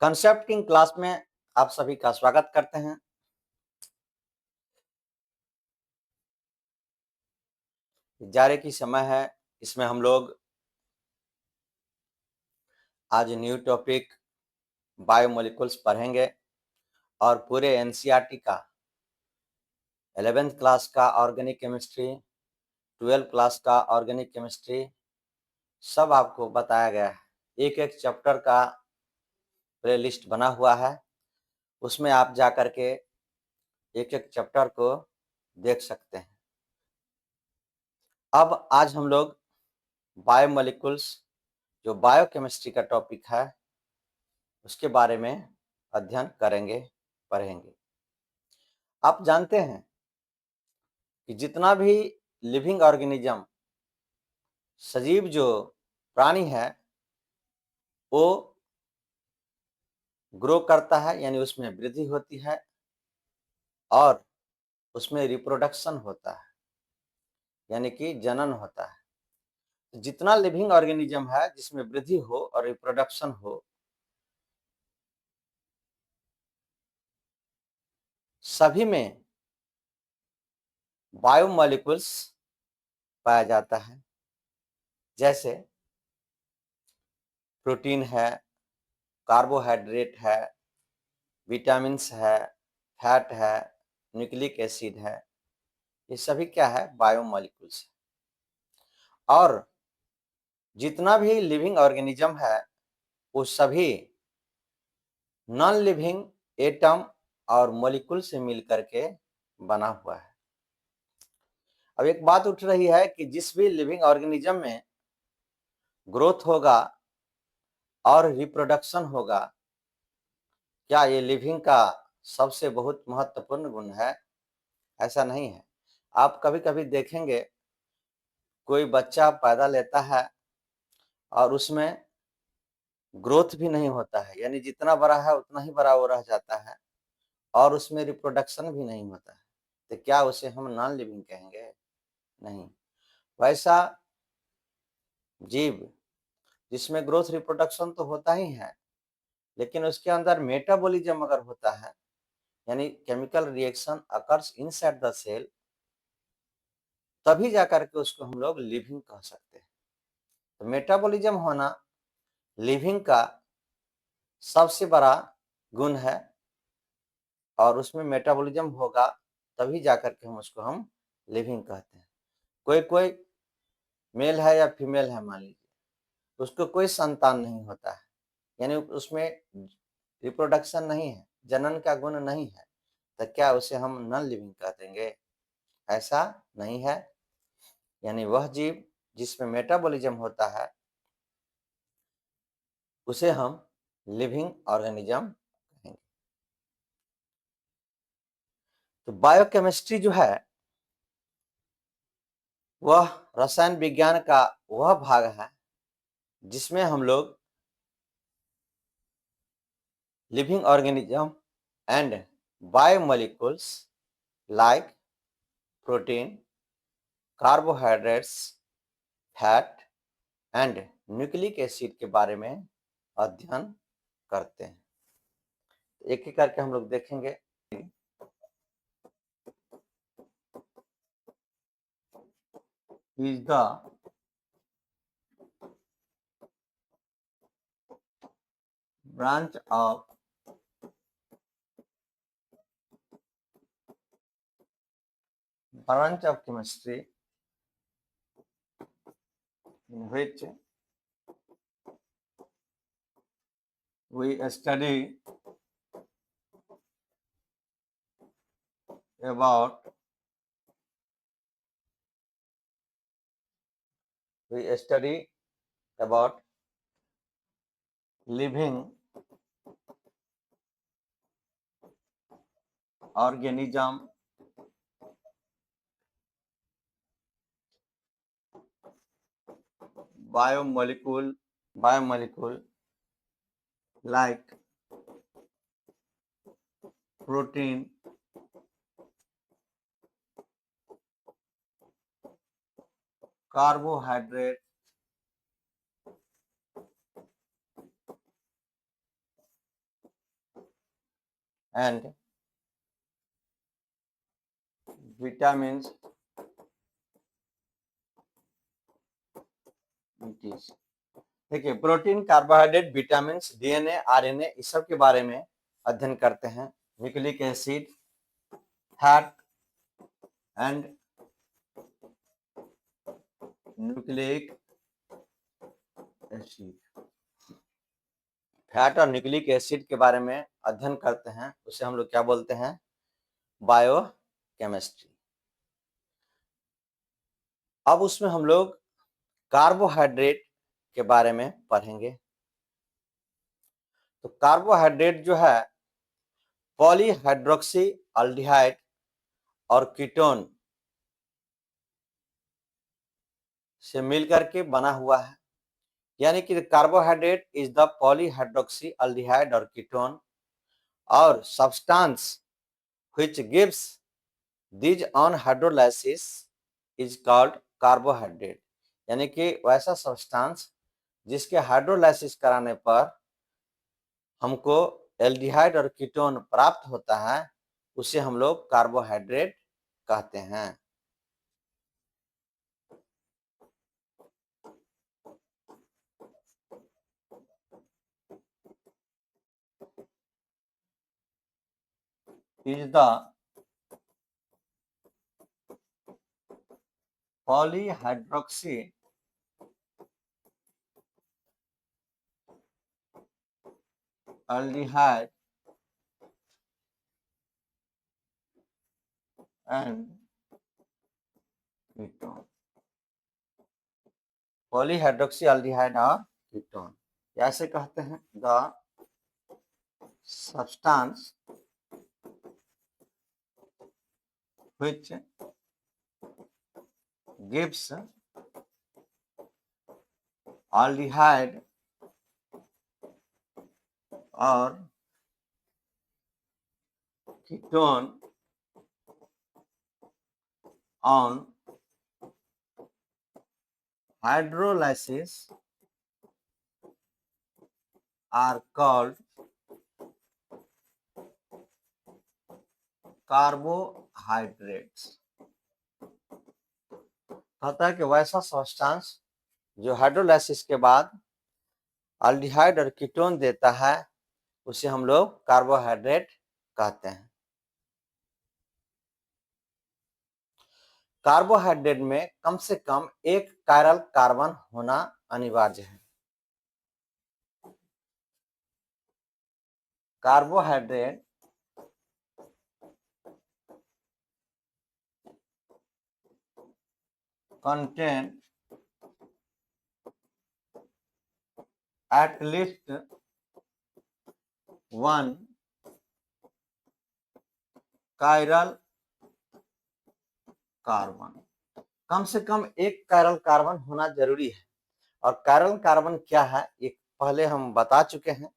Concept king class में आप सभी का स्वागत करते हैं। जारे की समय है, इसमें हम लोग आज न्यू टॉपिक बायोमोलिकुल्स पढ़ेंगे और पूरे एनसीईआरटी का 11th क्लास का ऑर्गेनिक केमिस्ट्री, 12th क्लास का ऑर्गेनिक केमिस्ट्री सब आपको बताया गया है। एक एक चैप्टर का प्लेलिस्ट बना हुआ है, उसमें आप जा कर के एक एक चैप्टर को देख सकते हैं। अब आज हम लोग बायोमोलिकुल्स जो बायोकेमिस्ट्री का टॉपिक है उसके बारे में अध्ययन करेंगे, पढ़ेंगे। आप जानते हैं कि जितना भी लिविंग ऑर्गेनिज्म, सजीव जो प्राणी है, वो ग्रो करता है, यानी उसमें वृद्धि होती है और उसमें रिप्रोडक्शन होता है, यानी कि जनन होता है। जितना लिविंग ऑर्गेनिज्म है जिसमें वृद्धि हो और रिप्रोडक्शन हो, सभी में बायोमोलिकुल्स पाया जाता है। जैसे प्रोटीन है, कार्बोहाइड्रेट है, विटामिन्स है, फैट है, न्यूक्लिक एसिड है, ये सभी क्या है? बायोमोलिकुल्स है। और जितना भी लिविंग ऑर्गेनिज्म है वो सभी नॉन लिविंग एटम और मॉलिक्यूल से मिलकर के बना हुआ है। अब एक बात उठ रही है कि जिस भी लिविंग ऑर्गेनिज्म में ग्रोथ होगा और रिप्रोडक्शन होगा, क्या ये लिविंग का सबसे बहुत महत्वपूर्ण गुण है? ऐसा नहीं है। आप कभी कभी देखेंगे कोई बच्चा पैदा लेता है और उसमें ग्रोथ भी नहीं होता है, यानी जितना बड़ा है उतना ही बड़ा वो रह जाता है और उसमें रिप्रोडक्शन भी नहीं होता है, तो क्या उसे हम नॉन लिविंग कहेंगे? नहीं। वैसा जीव जिसमें ग्रोथ रिप्रोडक्शन तो होता ही है, लेकिन उसके अंदर मेटाबॉलिज्म अगर होता है, यानी chemical reaction occurs inside the cell, तभी जाकर के उसको हम लोग लिविंग कह सकते हैं। तो मेटाबॉलिज्म होना लिविंग का सबसे बड़ा गुण है और उसमें मेटाबॉलिज्म होगा तभी जाकर के हम लिविंग कहते हैं। कोई कोई मेल है या फीमेल है, मान लीजिए, उसको कोई संतान नहीं होता है, यानी उसमें रिप्रोडक्शन नहीं है, जनन का गुण नहीं है, तो क्या उसे हम नॉन लिविंग कह देंगे? ऐसा नहीं है। यानी वह जीव जिसमें मेटाबॉलिज्म होता है उसे हम लिविंग ऑर्गेनिज्म कहेंगे। तो बायोकेमिस्ट्री जो है वह रसायन विज्ञान का वह भाग है जिसमें हम लोग living organism and biomolecules like protein, carbohydrates, fat and nucleic acid के बारे में अध्ययन करते हैं। एक एक करके हम लोग देखेंगे। Is the branch of chemistry in which we study about living organism biomolecule like protein, carbohydrate, and vitamins देखिए protein, carbohydrate, vitamin, DNA, RNA इस सब के बारे में अध्ययन करते हैं। Nucleic acid, fat and nucleic acid, fat और न्यूक्लिक एसिड के बारे में अध्ययन करते हैं, उसे हम लोग क्या बोलते हैं, बायोकेमिस्ट्री। अब उसमें हम लोग कार्बोहाइड्रेट के बारे में पढ़ेंगे। तो कार्बोहाइड्रेट जो है पॉलीहाइड्रोक्सी अल्डिहाइड और कीटोन से मिलकर के बना हुआ है, यानी कि carbohydrate is the polyhydroxy aldehyde और कीटोन और substance which gives this on hydrolysis is called carbohydrate, यानी कि वैसा सब्सटेंस जिसके हाइड्रोलाइसिस कराने पर हमको एल्डिहाइड और कीटोन प्राप्त होता है, उसे हम लोग कार्बोहाइड्रेट कहते हैं। is the polyhydroxy aldehyde and ketone, polyhydroxy aldehyde और कीटोन ऐसे कहते हैं। The substance which gives aldehyde और ketone on hydrolysis are called carbohydrates। कहता है कि वैसा सब्सटेंस जो हाइड्रोलाइसिस के बाद अल्डिहाइड और कीटोन देता है, उसे हम लोग कार्बोहाइड्रेट कहते हैं। कार्बोहाइड्रेट में कम से कम एक कायरल कार्बन होना अनिवार्य है। Carbohydrate contain at least one chiral carbon, कम से कम एक कायरल कार्बन होना जरूरी है। और कायरल कार्बन क्या है ये पहले हम बता चुके हैं,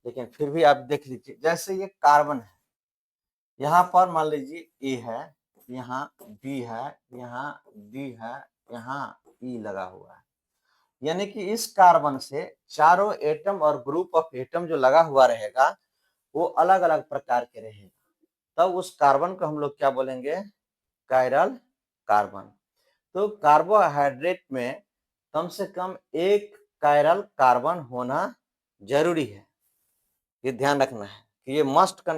लेकिन फिर भी आप देख लीजिए। जैसे ये कार्बन है, यहाँ पर मान लीजिए ए है, यहाँ बी है, यहाँ डी है, यहाँ ई लगा हुआ है, यानी कि इस कार्बन से चारों एटम और ग्रुप ऑफ एटम जो लगा हुआ रहेगा वो अलग अलग प्रकार के रहेगा, तब उस कार्बन को हम लोग क्या बोलेंगे, कायरल कार्बन। तो कार्बोहाइड्रेट में कम से कम एक कायरल कार्बन होना जरूरी है, ये ध्यान रखना है कि ये मस्ट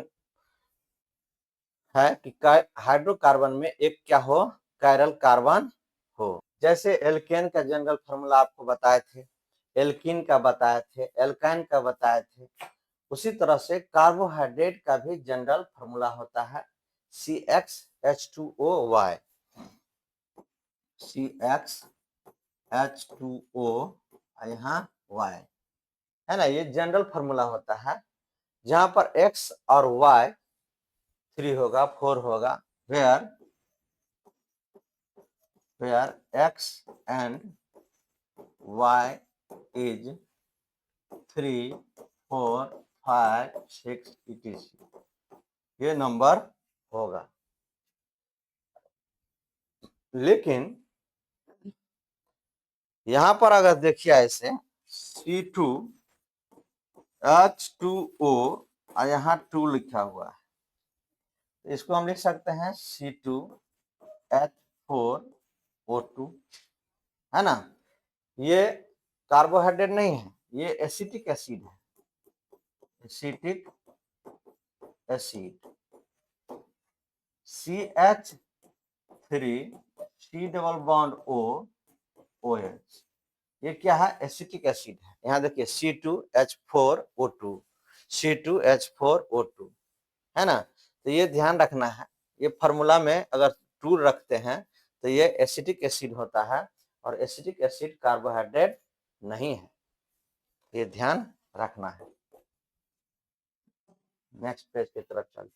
है कि हाइड्रोकार्बन में एक क्या हो, कायरल कार्बन हो। जैसे एल्केन का जनरल फार्मूला आपको बताए थे, एल्कीन का बताए थे, एल्काइन का बताए थे, उसी तरह से कार्बोहाइड्रेट का भी जनरल फार्मूला होता है CxH2O, CxH2O यहाँ Y है ना, ये जनरल फार्मूला होता है, जहां पर X और Y 3 होगा, 4 होगा, where X and Y is 3, 4, 5, 6 etc, ये नंबर होगा। लेकिन यहां पर अगर देखिए ऐसे C2H2O और यहाँ 2 लिखा हुआ है, इसको हम लिख सकते हैं C2H4O2, है ना। ये कार्बोहाइड्रेट नहीं है, ये एसिटिक एसिड है, acetic acid. CH3 double bond OH, ये क्या है, एसिटिक एसिड है। यहाँ देखिए C2H4O2, C2H4O2, है ना। तो ये ध्यान रखना है, ये फार्मूला में अगर 2 रखते हैं तो ये एसिटिक एसिड होता है, और एसिटिक एसिड कार्बोहाइड्रेट नहीं है, ये ध्यान रखना है। नेक्स्ट पेज की तरफ चलते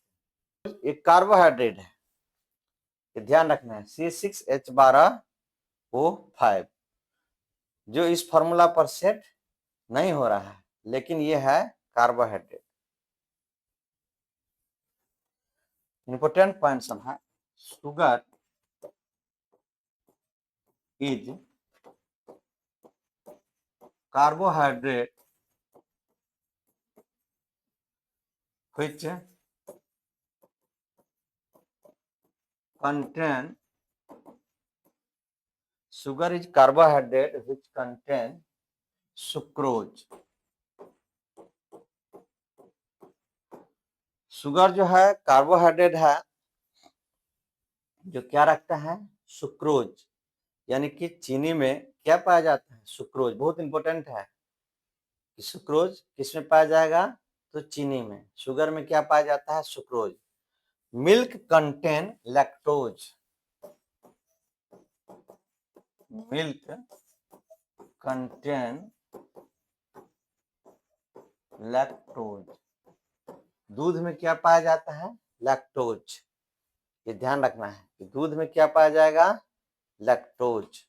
हैं। एक कार्बोहाइड्रेट है, ये ध्यान रखना है, C6H12O5, जो इस फार्मूला पर सेट नहीं हो रहा है, लेकिन ये है कार्बोहाइड्रेट। इंपोर्टेंट पॉइंट सब है, sugar is carbohydrate which contain, sugar is carbohydrate which contain sucrose। Sugar जो है कार्बोहाइड्रेट है जो क्या रखता है, सुक्रोज, यानी कि चीनी में क्या पाया जाता है, सुक्रोज। बहुत इंपॉर्टेंट है कि सुक्रोज किस में पाया जाएगा, तो चीनी में। शुगर में क्या पाया जाता है, sucrose. Milk contain lactose, milk contain lactose, दूध में क्या पाया जाता है, लैक्टोज। ये ध्यान रखना है कि दूध में क्या पाया जाएगा, लैक्टोज।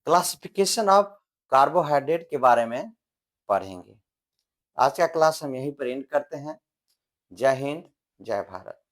क्लासिफिकेशन ऑफ कार्बोहाइड्रेट के बारे में पढ़ेंगे। आज का क्लास हम यहीं पर एंड करते हैं। जय हिंद, जय भारत।